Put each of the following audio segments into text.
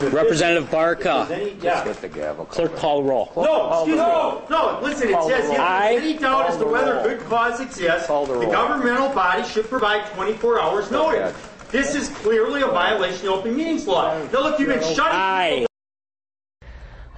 Representative Barca. Just get the gavel. Clerk, call the roll. No, listen, it says, if there's any doubt as to whether good cause exists, the governmental body should provide 24 hours notice. This is clearly a violation of open meetings law. Now look, you've been shutting people.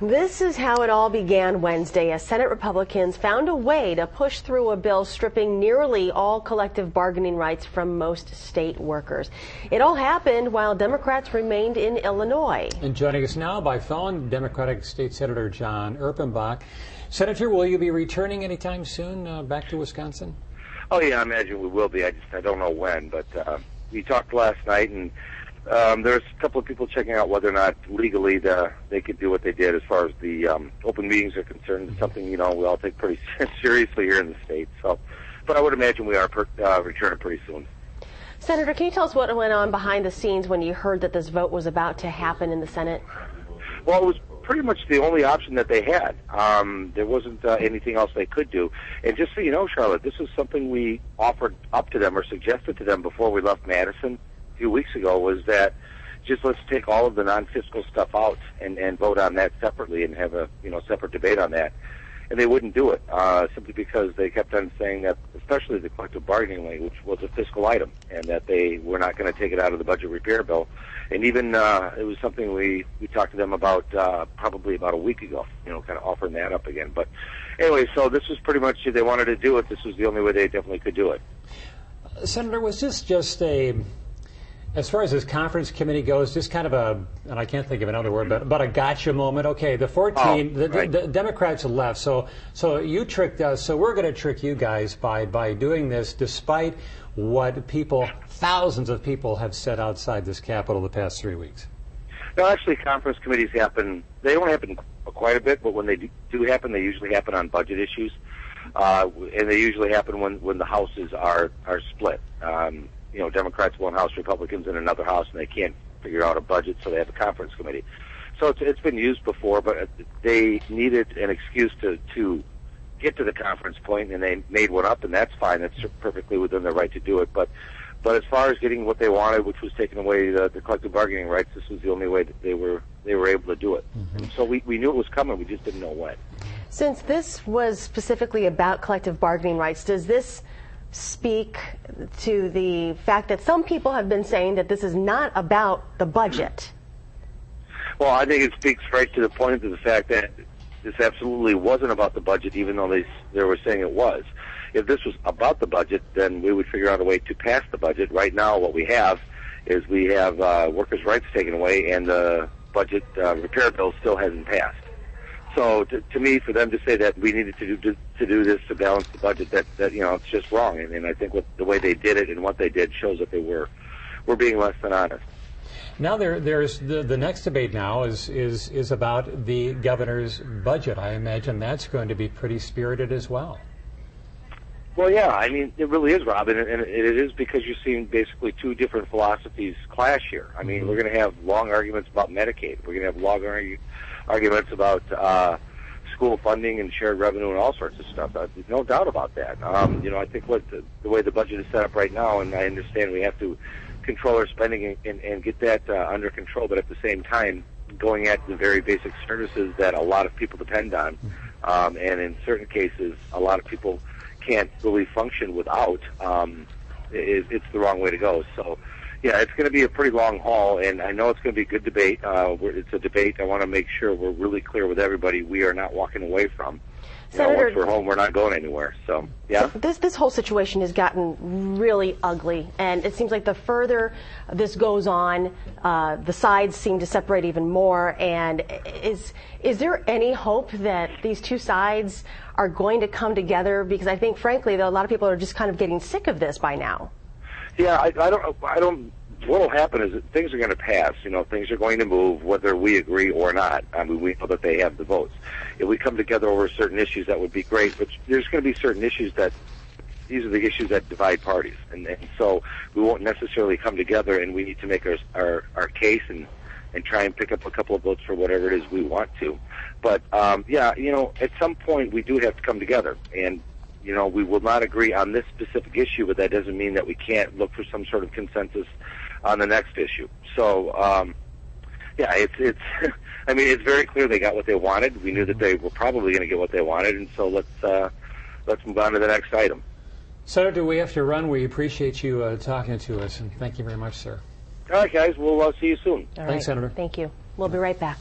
This is how it all began Wednesday as Senate Republicans found a way to push through a bill stripping nearly all collective bargaining rights from most state workers. It all happened while Democrats remained in Illinois. And joining us now by phone, Democratic State Senator Jon Erpenbach. Senator, will you be returning anytime soon back to Wisconsin? Oh, yeah, I imagine we will be. I don't know when, but we talked last night, and there's a couple of people checking out whether or not legally they could do what they did as far as the open meetings are concerned. It's something, we all take pretty seriously here in the state. So, but I would imagine we are returning pretty soon. Senator, can you tell us what went on behind the scenes when you heard that this vote was about to happen in the Senate? Well, it was pretty much the only option that they had. There wasn't anything else they could do. And just so you know, Charlotte, this was something we offered up to them or suggested to them before we left Madison few weeks ago, was that just let's take all of the non-fiscal stuff out and vote on that separately and have a separate debate on that. And they wouldn't do it simply because they kept on saying that, especially the collective bargaining language was a fiscal item and that they were not going to take it out of the budget repair bill. And even it was something we talked to them about probably about a week ago, kind of offering that up again. But anyway, so this was pretty much, they wanted to do it. This was the only way they definitely could do it. Senator, was this just as far as this conference committee goes, just kind of and I can't think of another word, but a gotcha moment? Okay, the 14, the Democrats left, so you tricked us, so we're going to trick you guys by doing this despite what thousands of people have said outside this Capitol the past 3 weeks. No, actually, conference committees happen, they don't happen quite a bit, but when they do happen, they usually happen on budget issues, and they usually happen when the houses are split. Democrats one house, Republicans in another house, and they can't figure out a budget, so they have a conference committee. So it's been used before, but they needed an excuse to get to the conference point, and they made one up, and that's fine. That's perfectly within their right to do it. But as far as getting what they wanted, which was taking away the collective bargaining rights, this was the only way that they were able to do it. Mm-hmm. And so we knew it was coming. We just didn't know when. Since this was specifically about collective bargaining rights, does this speak to the fact that some people have been saying that this is not about the budget? Well, I think it speaks right to the point of the fact that this absolutely wasn't about the budget, even though they were saying it was. If this was about the budget, then we would figure out a way to pass the budget. Right now, what we have is we have workers' rights taken away, and the budget repair bill still hasn't passed. So to me, for them to say that we needed to do this to balance the budget, that it's just wrong. And I think the way they did it and what they did shows that they were being less than honest. Now there's the next debate now is about the governor's budget. I imagine that's going to be pretty spirited as well. Well, yeah, I mean, it really is, Rob, and it is because you're seeing basically two different philosophies clash here. I mean, we're going to have long arguments about Medicaid. We're going to have long arguments about school funding and shared revenue and all sorts of stuff. There's no doubt about that. I think the way the budget is set up right now, and I understand we have to control our spending and get that under control, but at the same time, going at the very basic services that a lot of people depend on, and in certain cases, a lot of people can't really function without, it's the wrong way to go. So, yeah, it's going to be a pretty long haul, and I know it's going to be a good debate. It's a debate I want to make sure we're really clear with everybody we are not walking away from. Senator, once we're home, we're not going anywhere. So, yeah. This whole situation has gotten really ugly, and it seems like the further this goes on, the sides seem to separate even more. And is there any hope that these two sides are going to come together? Because I think, frankly, that a lot of people are just kind of getting sick of this by now. Yeah, I don't. What will happen is that things are going to pass. Things are going to move, whether we agree or not. I mean, we know that they have the votes. If we come together over certain issues, that would be great. But there's going to be certain issues these are the issues that divide parties, and so we won't necessarily come together. And we need to make our case and try and pick up a couple of votes for whatever it is we want to. But at some point we do have to come together, and we will not agree on this specific issue, but that doesn't mean that we can't look for some sort of consensus on the next issue. So, Yeah, it's. I mean, it's very clear they got what they wanted. We knew that they were probably going to get what they wanted, and so let's move on to the next item. Senator, we have to run. We appreciate you talking to us, and thank you very much, sir. All right, guys. We'll see you soon. All Thanks, right. Senator. Thank you. We'll be right back.